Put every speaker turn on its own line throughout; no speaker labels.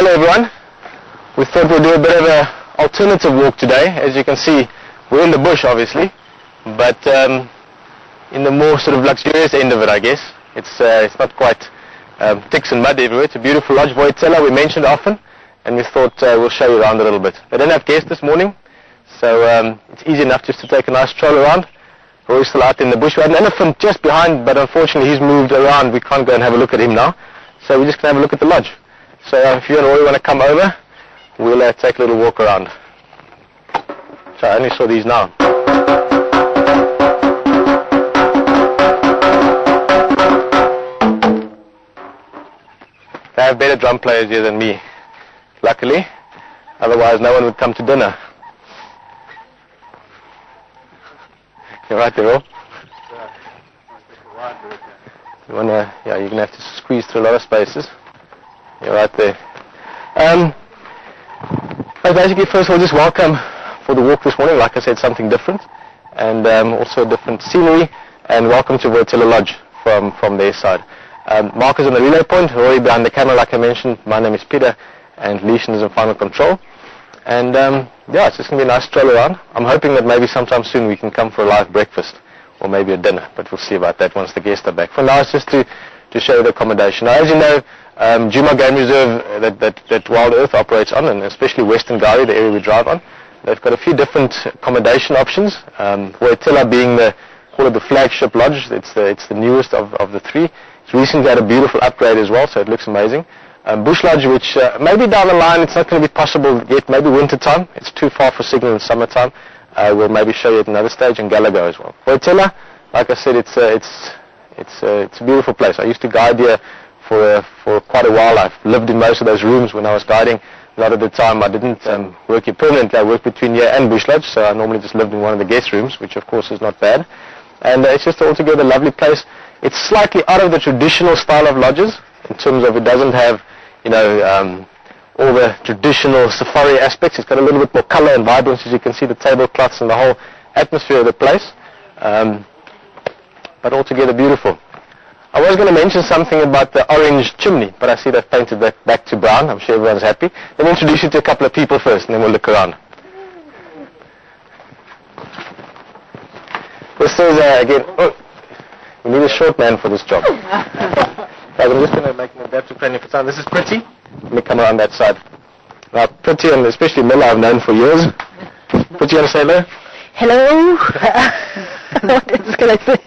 Hello everyone. We thought we'd do a bit of an alternative walk today. As you can see, we're in the bush obviously, but in the more sort of luxurious end of it, I guess. It's not quite ticks and mud everywhere. It's a beautiful lodge, Vuyatela, we mentioned often, and we thought we'll show you around a little bit. They don't have guests this morning, so it's easy enough just to take a nice stroll around. We're still out in the bush. We had an elephant just behind, but unfortunately he's moved around. We can't go and have a look at him now, so we're just going to have a look at the lodge. So if you and Roy want to come over, we'll take a little walk around. So I only saw these now. They have better drum players here than me, luckily. Otherwise no one would come to dinner. You're right there, Roy. You wanna, yeah, you're going to have to squeeze through a lot of spaces. You're right there. Basically, first of all, just welcome for the walk this morning. Like I said, something different, and also different scenery. And welcome to Vuyatela Lodge from their side. Mark is on the relay point, Roy behind the camera, like I mentioned. My name is Peter, and Leishan is in final control. And yeah, it's just going to be a nice stroll around. I'm hoping that maybe sometime soon we can come for a live breakfast, or maybe a dinner, but we'll see about that once the guests are back. For now, it's just to show you the accommodation. Now, as you know, WEwalk Game Reserve that Wild Earth operates on, and especially Western Gari, the area we drive on, they've got a few different accommodation options. Vuyatela being call it the flagship lodge. It's the newest of the three. It's recently had a beautiful upgrade as well, so it looks amazing. Bush Lodge, which maybe down the line it's not going to be possible yet, maybe winter time. It's too far for signal in summertime. We'll maybe show you at another stage, and Gallagher as well. Vuyatela, like I said, it's a beautiful place. I used to guide here for quite a while. I've lived in most of those rooms when I was guiding. A lot of the time I didn't work here permanently. I worked between here and Bush Lodge, so I normally just lived in one of the guest rooms, which of course is not bad. And it's just altogether a lovely place. It's slightly out of the traditional style of lodges in terms of it doesn't have, you know, all the traditional safari aspects. It's got a little bit more color and vibrance, as you can see, the tablecloths and the whole atmosphere of the place. But altogether beautiful. I was going to mention something about the orange chimney, but I see they've painted that back to brown. I'm sure everyone's happy. Let me introduce you to a couple of people first, and then we'll look around. This is, again, oh, we need a short man for this job. I'm just going to make an adaptive training for time. This is Pretty. Let me come around that side. Now, Pretty, and especially Miller, I've known for years. Pretty, you want to say hello?
Hello. What else can I say?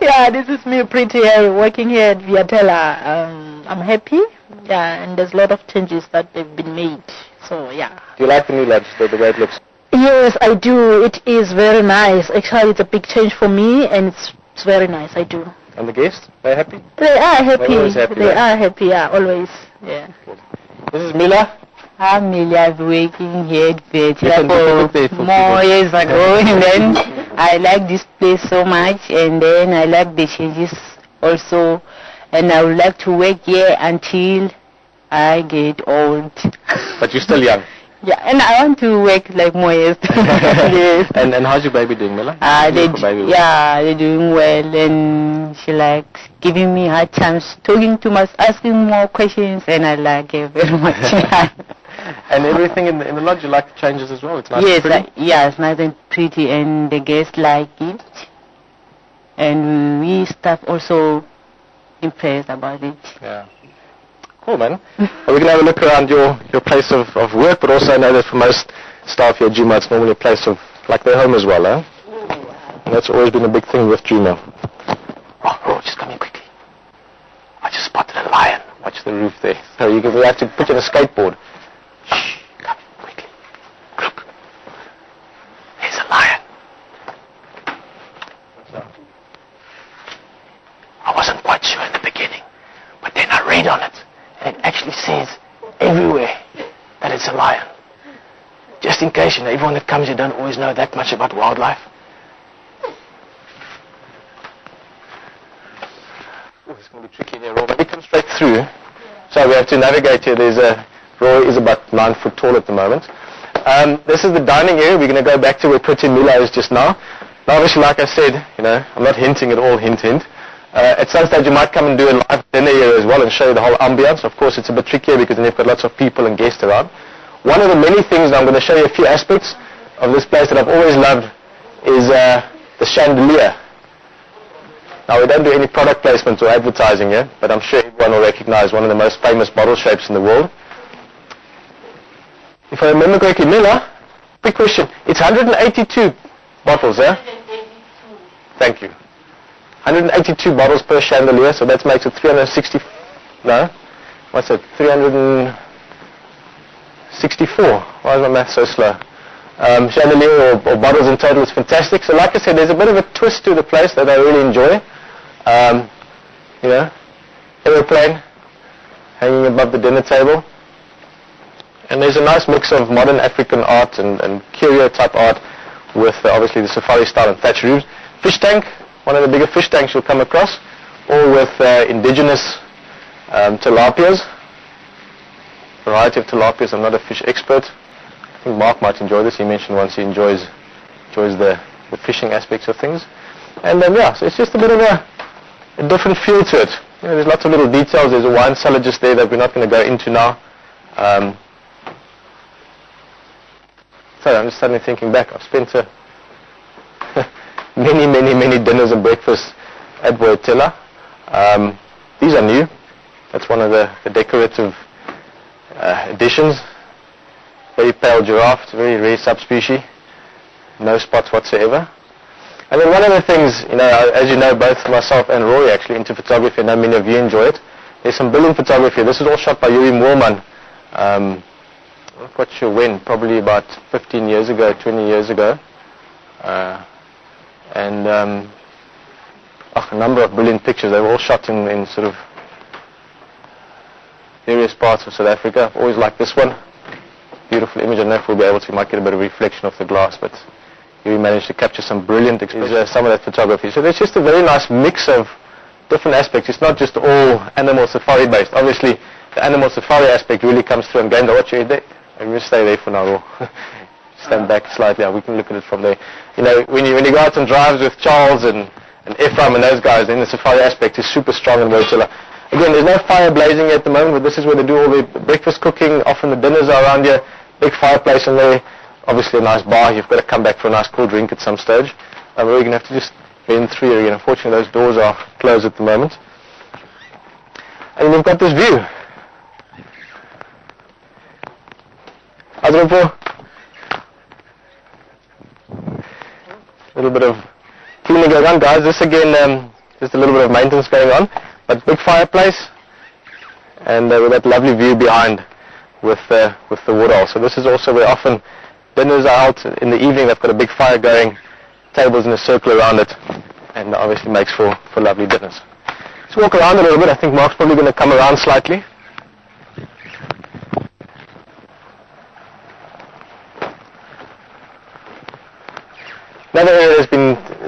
Yeah, this is me, Pretty, working here at Vuyatela. I'm happy. Yeah, and there's a lot of changes that have been made. So, yeah.
Do you like the new lodge, the way it looks?
Yes, I do. It is very nice. Actually, it's a big change for me, and it's very nice. I do.
And the guests, they're happy?
They are happy.
They're always happy,
they
right?
are happy, yeah, always. Yeah.
Good. This is Mila.
I'm Mila, working here at Vuyatela for more years ago, and then I like this place so much, and then I like the changes also, and I would like to work here until I get old.
But you're still young.
Yeah, and I want to work like more years. Yes.
And how's your baby doing, Mila?
They're doing well, and she likes giving me hard times, talking too much, asking more questions, and I like it very much.
And everything in the lodge, you like the changes as well? It's nice.
Yes, it's nice and pretty, and the guests like it, and we staff also impressed about it.
Yeah. Cool, man. Well, we're going to have a look around your place of work, but also I know that for most staff here at WEwalk, it's normally a place of, like their home as well, eh? And that's always been a big thing with WEwalk. Oh, just come in quickly. I just spotted a lion. Watch the roof there. So you have to put in a skateboard. Shh, come quickly. Look. There's a lion. I wasn't quite sure in the beginning, but then I read on it. And it actually says everywhere that it's a lion. Just in case, you know, everyone that comes here don't always know that much about wildlife. Oh, it's going to be tricky here, Roy. Maybe come straight through. So we have to navigate here. Roy is about 9 foot tall at the moment. This is the dining area. We're going to go back to where Pretty Mila is just now. Now, obviously, like I said, you know, I'm not hinting at all, hint. At some stage you might come and do a live dinner here as well and show you the whole ambience. Of course it's a bit trickier because then you've got lots of people and guests around. One of the many things, I'm going to show you a few aspects of this place that I've always loved, is the chandelier. Now we don't do any product placement or advertising here, but I'm sure everyone will recognize one of the most famous bottle shapes in the world. If I remember correctly, Mila, quick question. It's 182 bottles, eh?
182.
Thank you. 182 bottles per chandelier, so that makes it 360, no? What's it? 364. Why is my math so slow? Chandelier or bottles in total is fantastic. So like I said, there's a bit of a twist to the place that I really enjoy. You know, aeroplane hanging above the dinner table. And there's a nice mix of modern African art and curio type art with obviously the safari style and thatched roofs. Fish tank, one of the bigger fish tanks you'll come across, all with indigenous tilapias. Variety of tilapias. I'm not a fish expert. I think Mark might enjoy this. He mentioned once he enjoys the fishing aspects of things. And yeah, so it's just a bit of a different feel to it. You know, there's lots of little details. There's a wine cellar just there that we're not going to go into now. Sorry, I'm just suddenly thinking back. I've spent many dinners and breakfasts at Vuyatela. These are new. That's one of the decorative additions. Very pale giraffe. It's a very rare subspecies. No spots whatsoever. And then one of the things, you know, as you know, both myself and Rory actually into photography, and I know many of you enjoy it. There's some brilliant photography. This is all shot by Yuri Moorman. I'm not quite sure when, probably about 15 years ago, 20 years ago. A number of brilliant pictures. They were all shot in sort of various parts of South Africa. I've always liked this one. Beautiful image. I don't know if we'll be able to, might get a bit of reflection off the glass, but we managed to capture some brilliant expressions, some of that photography. So there's just a very nice mix of different aspects. It's not just all animal safari based. Obviously, the animal safari aspect really comes through and gains. Watch your head there. I'm going to stay there for now. Or stand back slightly. We can look at it from there. You know, when you go out and drive with Charles and Ephraim and those guys, then the safari aspect is super strong in Vuyatela. Again, there's no fire blazing at the moment, but this is where they do all the breakfast cooking. Often the dinners are around here. Big fireplace in there. Obviously a nice bar. You've got to come back for a nice cool drink at some stage. We're going to have to just bend through here again. Unfortunately, those doors are closed at the moment. And you've got this view. How's it for? A little bit of cleaning going on, guys. This again, just a little bit of maintenance going on. But big fireplace, and with that lovely view behind with the woodall. So this is also where often dinners are out in the evening. They've got a big fire going, tables in a circle around it, and obviously makes for lovely dinners. Let's walk around a little bit. I think Mark's probably going to come around slightly. Another area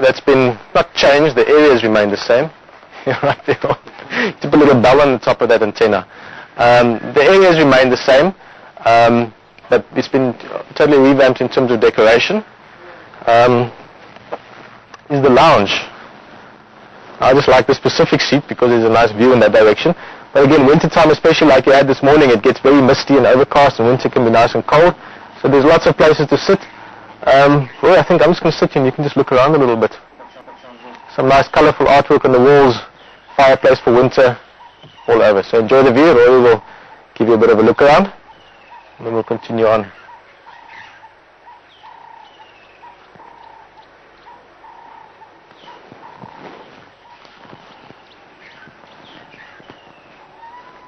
that's been not changed. The area has remained the same. Right there. To put a little bell on the top of that antenna. The area has remained the same, but it's been totally revamped in terms of decoration. Is the lounge. I just like the specific seat because there's a nice view in that direction. But again, winter time, especially like you had this morning, it gets very misty and overcast, and winter can be nice and cold. So there's lots of places to sit. Well, I think I'm just going to sit here and you can just look around a little bit. Some nice colourful artwork on the walls, fireplace for winter, all over. So enjoy the view. Roy will give you a bit of a look around, and then we'll continue on.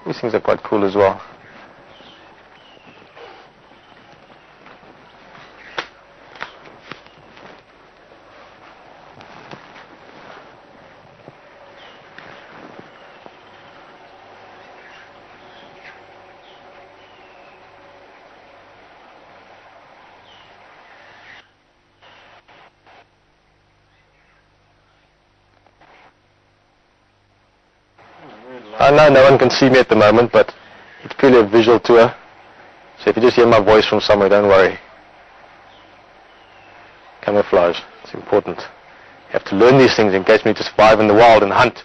These things are quite cool as well. I know no one can see me at the moment, but it's purely a visual tour. So if you just hear my voice from somewhere, don't worry. Camouflage, it's important. You have to learn these things in case we need to survive in the wild and hunt.